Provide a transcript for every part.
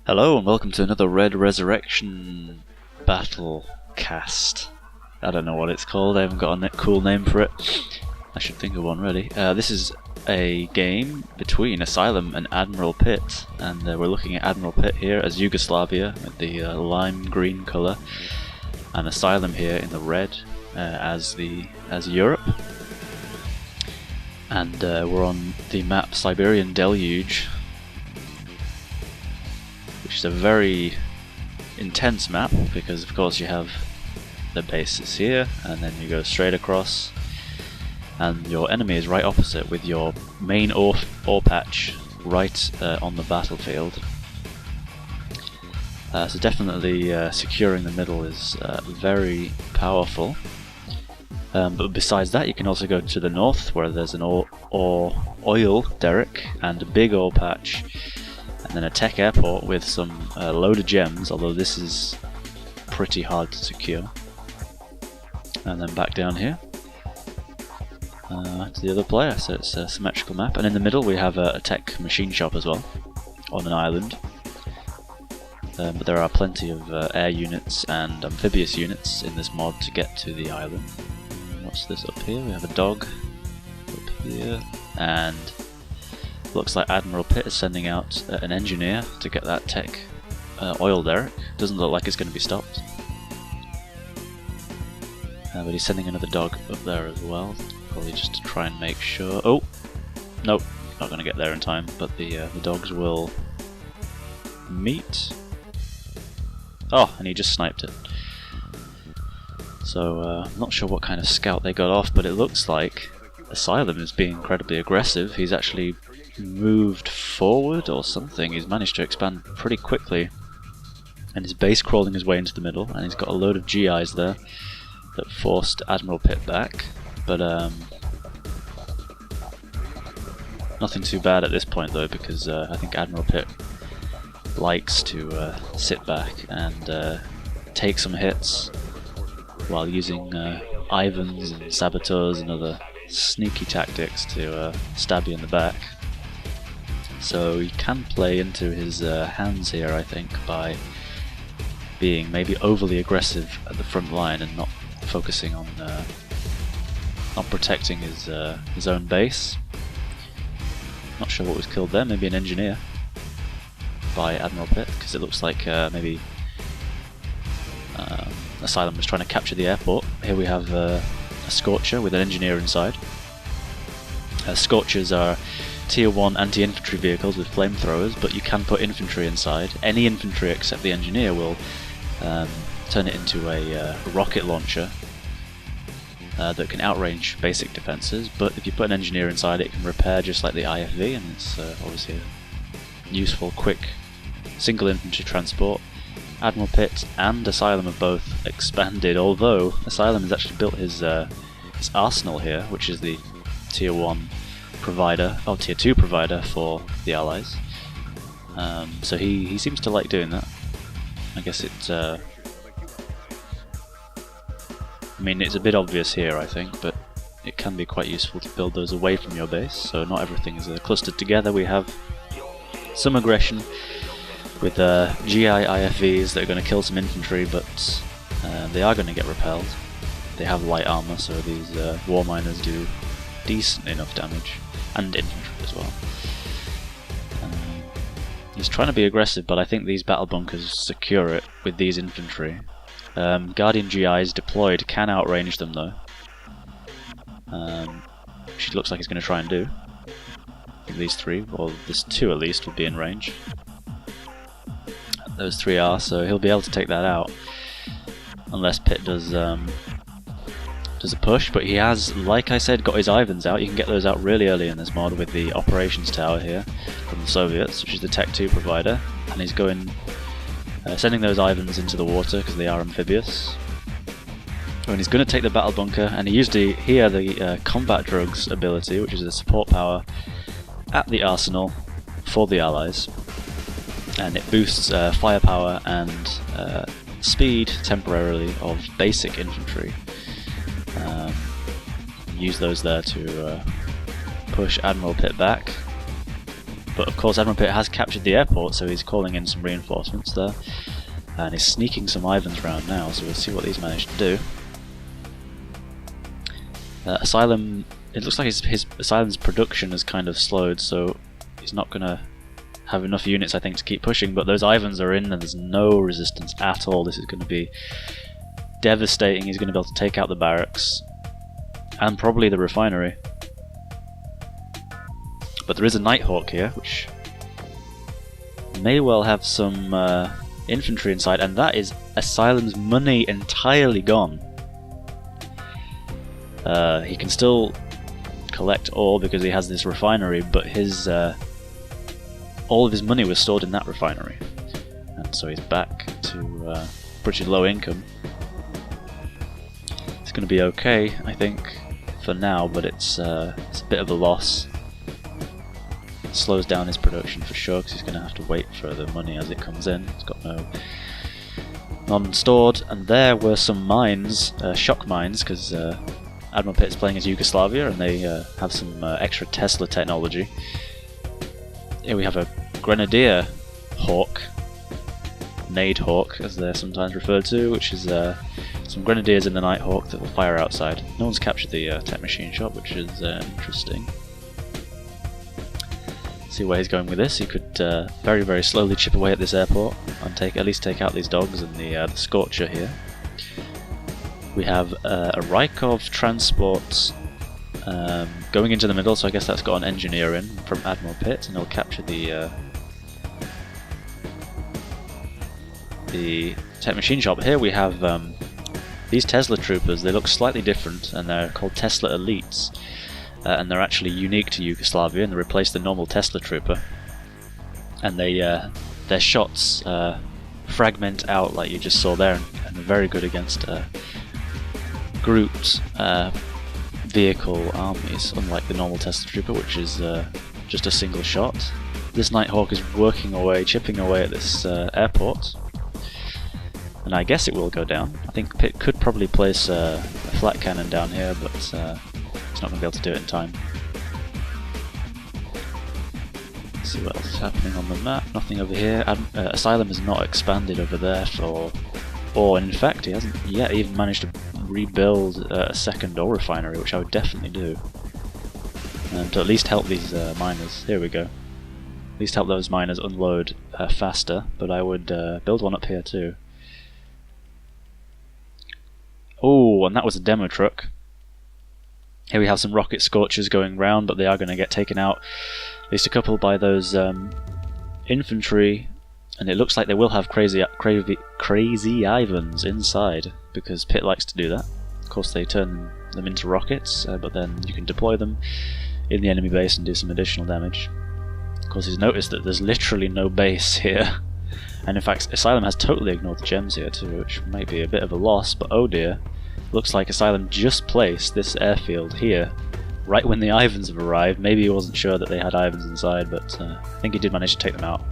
Hello and welcome to another Red Resurrection battle cast. I don't know what it's called, I haven't got a cool name for it. I should think of one really. This is a game between Asylum and Admiral Pit, and we're looking at Admiral Pit here as Yugoslavia with the lime green colour, and Asylum here in the red as Europe. And we're on the map Siberian Deluge, which is a very intense map because of course you have the bases here and then you go straight across and your enemy is right opposite with your main ore patch right on the battlefield. So definitely securing the middle is very powerful. But besides that, you can also go to the north where there's an oil derrick and a big ore patch, and then a tech airport with some load of gems, although this is pretty hard to secure. And then back down here to the other player, so it's a symmetrical map. And in the middle we have a tech machine shop as well, on an island. But there are plenty of air units and amphibious units in this mod to get to the island. What's this up here? We have a dog up here, and looks like Admiral Pit is sending out an engineer to get that tech oil derrick. Doesn't look like it's going to be stopped. But he's sending another dog up there as well, probably just to try and make sure. Oh! Nope, not going to get there in time, but the dogs will meet. Oh, and he just sniped it. So I'm not sure what kind of scout they got off, but it looks like Asylum is being incredibly aggressive. He's actually moved forward or something. He's managed to expand pretty quickly, and his base crawling his way into the middle, and he's got a load of GIs there that forced Admiral Pit back, but nothing too bad at this point though, because I think Admiral Pit likes to sit back and take some hits while using Ivans and saboteurs and other sneaky tactics to stab you in the back. So he can play into his hands here, I think, by being maybe overly aggressive at the front line and not focusing on protecting his own base. Not sure what was killed there, maybe an engineer by Admiral Pit, because it looks like maybe Asylum was trying to capture the airport. Here we have a Scorcher with an engineer inside. Scorchers are Tier 1 anti-infantry vehicles with flamethrowers, but you can put infantry inside. Any infantry except the engineer will turn it into a rocket launcher that can outrange basic defences, but if you put an engineer inside it can repair just like the IFV, and it's obviously a useful, quick, single infantry transport. Admiral Pit and Asylum have both expanded, although Asylum has actually built his arsenal here, which is the Tier 1 provider, or Tier 2 provider for the Allies. So he seems to like doing that. I guess it's I mean, it's a bit obvious here, I think, but it can be quite useful to build those away from your base, so not everything is clustered together. We have some aggression with GI IFVs that are going to kill some infantry, but they are going to get repelled. They have light armor, so these war miners do decent enough damage, and infantry as well. He's trying to be aggressive, but I think these battle bunkers secure it with these infantry. Guardian GIs deployed can outrange them though, which it looks like he's going to try and do. These three, or this two at least, would be in range. Those three are, so he'll be able to take that out unless Pit does a push. But he has, like I said, got his Ivans out. You can get those out really early in this mod with the operations tower here from the Soviets, which is the Tech 2 provider, and he's going sending those Ivans into the water because they are amphibious. And he's going to take the battle bunker, and he used here the combat drugs ability, which is a support power at the arsenal for the Allies. And it boosts firepower and speed temporarily of basic infantry. Use those there to push Admiral Pit back. But of course Admiral Pitt has captured the airport, so he's calling in some reinforcements there. And he's sneaking some Ivans around now, so we'll see what he's managed to do. Asylum, it looks like his Asylum's production has kind of slowed, so he's not going to have enough units, I think, to keep pushing. But those Ivans are in, and there's no resistance at all. This is going to be devastating. He's going to be able to take out the barracks and probably the refinery. But there is a Nighthawk here, which may well have some infantry inside, and that is Asylum's money entirely gone. He can still collect ore because he has this refinery, but his all of his money was stored in that refinery, and so he's back to pretty low income. It's going to be okay, I think, for now, but it's a bit of a loss. It slows down his production for sure, because he's going to have to wait for the money as it comes in. He's got none stored, and there were some mines, shock mines, because Admiral Pitt is playing as Yugoslavia, and they have some extra Tesla technology. Here we have a Grenadier Hawk, Nade Hawk as they're sometimes referred to, which is some Grenadiers in the Nighthawk that will fire outside. No one's captured the tech machine shop, which is interesting. See where he's going with this. He could very, very slowly chip away at this airport and at least take out these dogs and the Scorcher here. We have a Rykov transport going into the middle, so I guess that's got an engineer in from Admiral Pitt, and he'll capture the tech machine shop. Here we have these Tesla troopers. They look slightly different, and they're called Tesla Elites, and they're actually unique to Yugoslavia, and they replace the normal Tesla trooper. And their shots fragment out like you just saw there, and they're very good against grouped vehicle armies, unlike the normal Tesla trooper, which is just a single shot. This Nighthawk is working away, chipping away at this airport, and I guess it will go down. I think Pitt could probably place a flat cannon down here, but he's not going to be able to do it in time. Let's see what else is happening on the map. Nothing over here. Asylum has not expanded over there or in fact he hasn't yet even managed to rebuild a second ore refinery, which I would definitely do, to at least help these miners. Here we go. At least help those miners unload faster, but I would build one up here too. Oh, and that was a demo truck. Here we have some rocket scorchers going round, but they are going to get taken out, at least a couple, by those infantry, and it looks like they will have crazy Ivans inside, because Pitt likes to do that. Of course they turn them into rockets, but then you can deploy them in the enemy base and do some additional damage. Of course he's noticed that there's literally no base here, and in fact Asylum has totally ignored the gems here too, which might be a bit of a loss, but oh dear. Looks like Asylum just placed this airfield here right when the Ivans have arrived. Maybe he wasn't sure that they had Ivans inside, but I think he did manage to take them out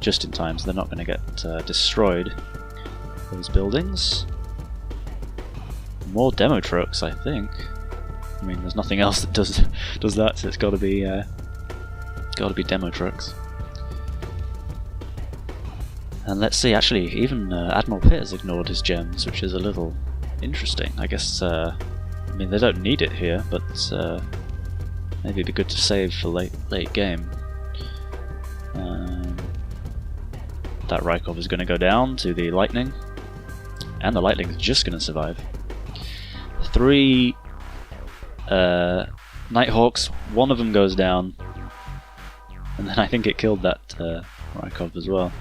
just in time, so they're not going to get destroyed. Those buildings. More demo trucks, I think. I mean, there's nothing else that does that, so it's got to be demo trucks. And let's see, actually, even Admiral Pitt has ignored his gems, which is a little interesting. I guess, I mean, they don't need it here, but maybe it'd be good to save for late game. That Rykov is going to go down to the Lightning, and the Lightning is just going to survive. 3 Nighthawks, one of them goes down, and then I think it killed that Rykov as well.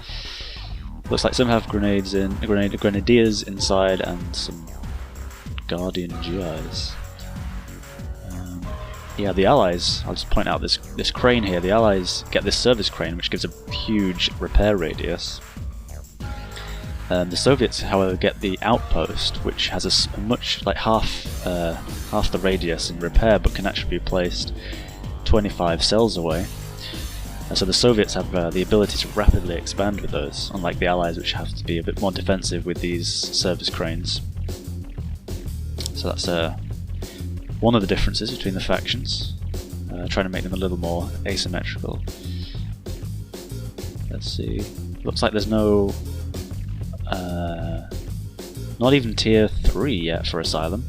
Looks like some have grenadiers inside, and some Guardian GIs. Yeah, the Allies, I'll just point out this crane here. The Allies get this service crane, which gives a huge repair radius. The Soviets, however, get the outpost, which has a much, like half the radius in repair, but can actually be placed 25 cells away. So the Soviets have the ability to rapidly expand with those, unlike the Allies, which have to be a bit more defensive with these service cranes. So that's one of the differences between the factions, trying to make them a little more asymmetrical. Let's see. Looks like there's no... not even tier 3 yet for Asylum.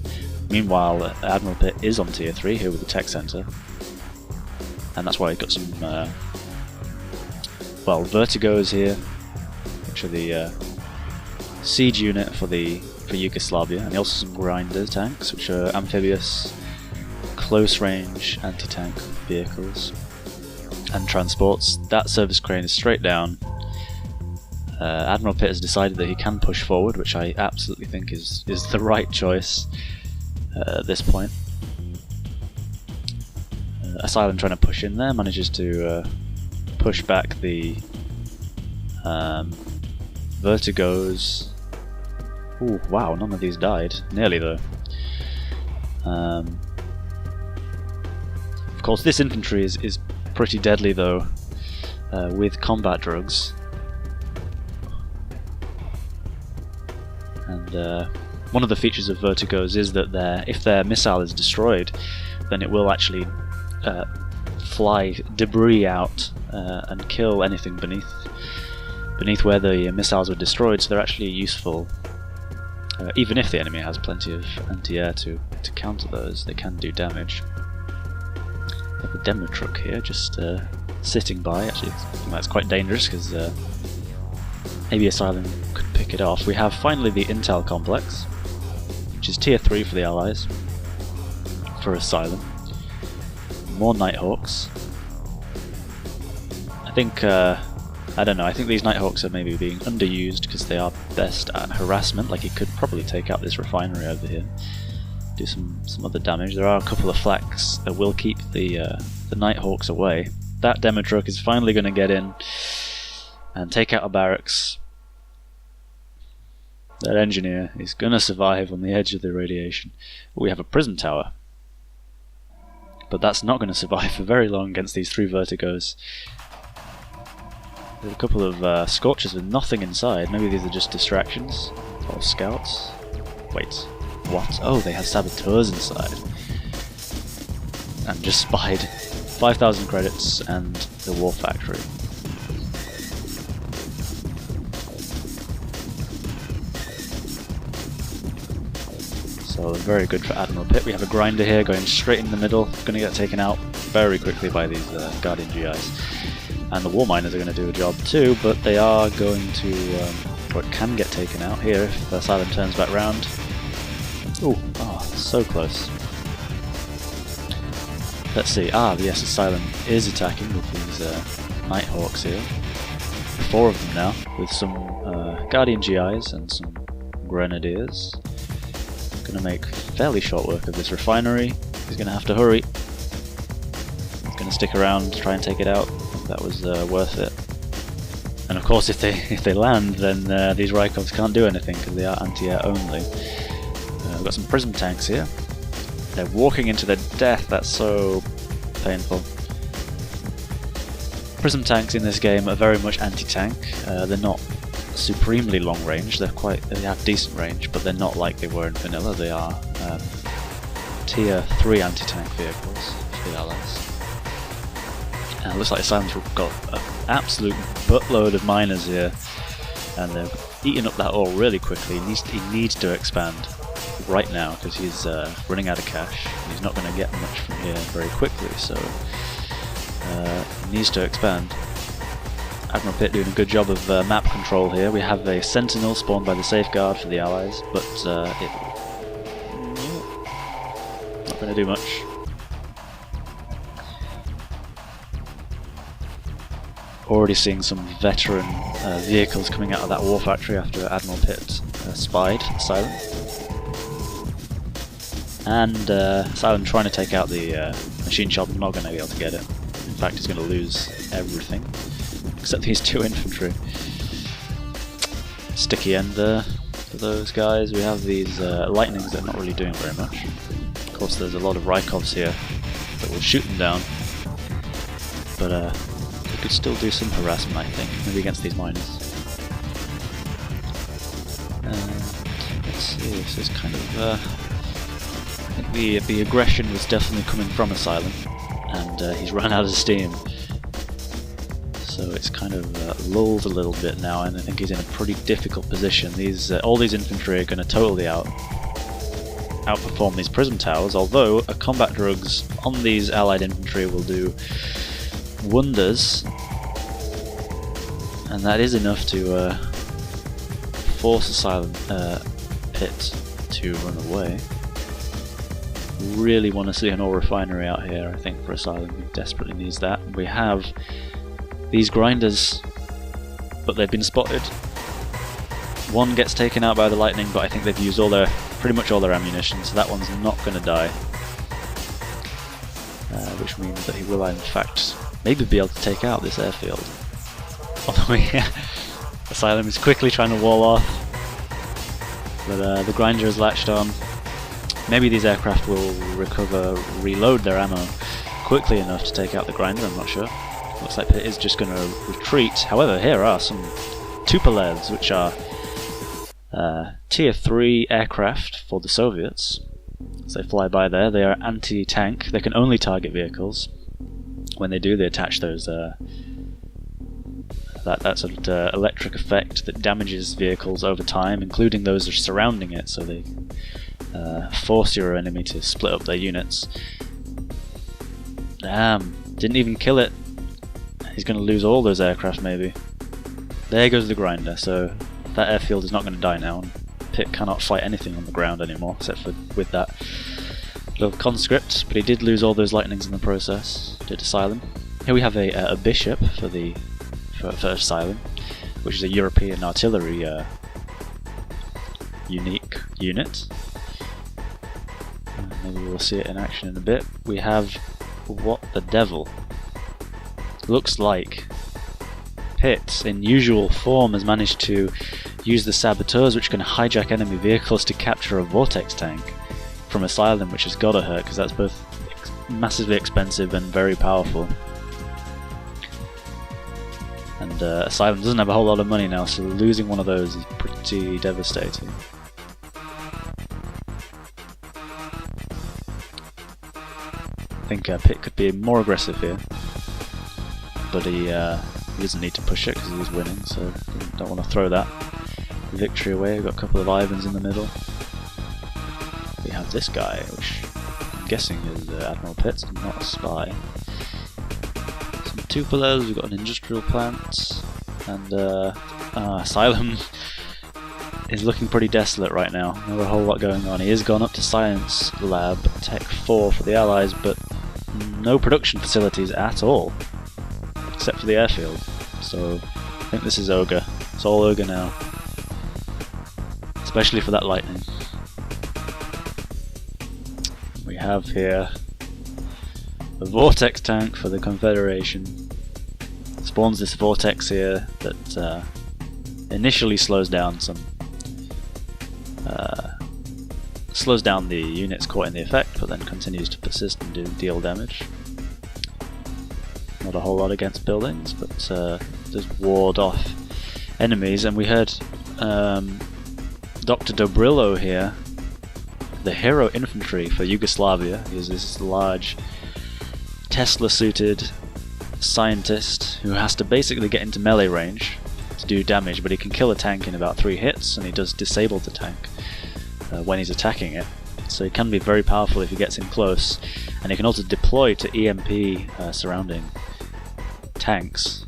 Meanwhile, Admiral Pitt is on tier 3 here with the tech center. And that's why he got some... well, Vertigos here, which are the siege unit for Yugoslavia, and also some grinder tanks, which are amphibious, close-range anti-tank vehicles and transports. That service crane is straight down. Admiral Pitt has decided that he can push forward, which I absolutely think is the right choice at this point. Asylum trying to push in there, manages to push back the Vertigos. Ooh, wow, none of these died. Nearly, though. Of course, this infantry is pretty deadly, though, with combat drugs. And one of the features of Vertigos is that if their missile is destroyed, then it will actually fly debris out and kill anything beneath where the missiles were destroyed. So they're actually useful, even if the enemy has plenty of anti-air to counter those. They can do damage. We have a demo truck here, just sitting by. Actually, I think that's quite dangerous because maybe Asylum could pick it off. We have finally the Intel complex, which is tier 3 for the Allies. For Asylum. More Nighthawks. I think, I don't know, I think these Nighthawks are maybe being underused because they are best at harassment. Like, he could probably take out this refinery over here, do some other damage. There are a couple of flaks that will keep the Nighthawks away. That demo truck is finally going to get in and take out a barracks. That engineer is going to survive on the edge of the radiation. We have a prison tower, but that's not going to survive for very long against these 3 Vertigos. There's a couple of Scorchers with nothing inside. Maybe these are just distractions or scouts. Wait, what? Oh, they have saboteurs inside. And just spied 5,000 credits and the war factory. So very good for Admiral Pitt. We have a grinder here going straight in the middle, going to get taken out very quickly by these Guardian GIs. And the war miners are going to do a job too, but they are going to, or it can get taken out here if Asylum turns back round. Ooh, so close. Let's see, yes, Asylum is attacking with these Nighthawks here. 4 of them now, with some Guardian GIs and some Grenadiers. Going to make fairly short work of this refinery. He's going to have to hurry. He's going to stick around, try and take it out. That was worth it. And of course, if they land, then these Rykovs can't do anything because they are anti-air only. We've got some prism tanks here. They're walking into their death. That's so painful. Prism tanks in this game are very much anti-tank. They're not supremely long range. They have decent range, but they're not like they were in vanilla. They are tier 3 anti-tank vehicles for the Allies. And it looks like Asylum's got an absolute buttload of miners here, and they're eating up that ore really quickly. He needs to expand right now because he's running out of cash. He's not going to get much from here very quickly, so he needs to expand. Admiral Pitt doing a good job of map control here. We have a Sentinel spawned by the Safeguard for the Allies, but not going to do much. Already seeing some veteran vehicles coming out of that war factory after Admiral Pitt spied Asylum. And Asylum trying to take out the machine shop, not going to be able to get it. In fact, he's going to lose everything, except these 2 infantry. Sticky end there for those guys. We have these lightnings that are not really doing very much. Of course, there's a lot of Rykovs here that will shoot them down, but we could still do some harassment, I think, maybe against these miners. Let's see, this is kind of... I think the aggression was definitely coming from Asylum, and he's run out of steam. so it's kind of lulled a little bit now, and I think he's in a pretty difficult position. All these infantry are going to totally outperform these prism towers, although a combat drugs on these allied infantry will do wonders, and that is enough to force Asylum Pit to run away. Really want to see an ore refinery out here, I think, for Asylum. He desperately needs that. We have these grinders, but they've been spotted. One gets taken out by the lightning, but I think they've used pretty much all their ammunition, so that one's not going to die. Which means that he will, in fact, maybe be able to take out this airfield. Although Asylum is quickly trying to wall off, but the grinder has latched on. Maybe these aircraft will reload their ammo quickly enough to take out the grinder, I'm not sure. Looks like it is just going to retreat. However, here are some Tupolevs, which are tier 3 aircraft for the Soviets. As they fly by there, they are anti-tank. They can only target vehicles. When they do, they attach those that sort of electric effect that damages vehicles over time, including those that are surrounding it, so they force your enemy to split up their units. Damn, didn't even kill it. He's going to lose all those aircraft maybe. There goes the grinder, so that airfield is not going to die now. Pitt cannot fight anything on the ground anymore, except for with that little conscript, but he did lose all those lightnings in the process. Did Asylum. Here we have a bishop for Asylum, which is a European artillery unique unit. Maybe we'll see it in action in a bit. We have what the devil looks like. Pitt, in usual form, has managed to use the saboteurs, which can hijack enemy vehicles, to capture a vortex tank from Asylum, which has got to hurt because that's both massively expensive and very powerful. And Asylum doesn't have a whole lot of money now, so losing one of those is pretty devastating. I think Pitt could be more aggressive here, but he doesn't need to push it because he's winning, so don't want to throw that victory away. We've got a couple of Ivans in the middle. We have this guy, which I'm guessing is Admiral Pitt, not a spy. Some Tupoles, we've got an industrial plant, and Asylum is looking pretty desolate right now. Not a whole lot going on. He has gone up to Science Lab Tech 4 for the Allies, but no production facilities at all, except for the airfield. So I think this is ogre. It's all ogre now, especially for that lightning. We have here a vortex tank for the Confederation. Spawns this vortex here that initially slows down the units caught in the effect, but then continues to persist and deal damage. Not a whole lot against buildings, but does ward off enemies. And we heard Dr. Dobrillo here, the hero infantry for Yugoslavia. He's this large Tesla-suited scientist who has to basically get into melee range to do damage, but he can kill a tank in about 3 hits, and he does disable the tank when he's attacking it. So he can be very powerful if he gets in close, and he can also deploy to EMP surrounding tanks.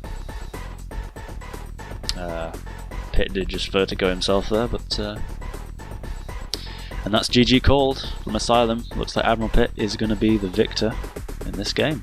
Pitt did just vertigo himself there, but and that's GG called from Asylum. Looks like Admiral Pitt is going to be the victor in this game.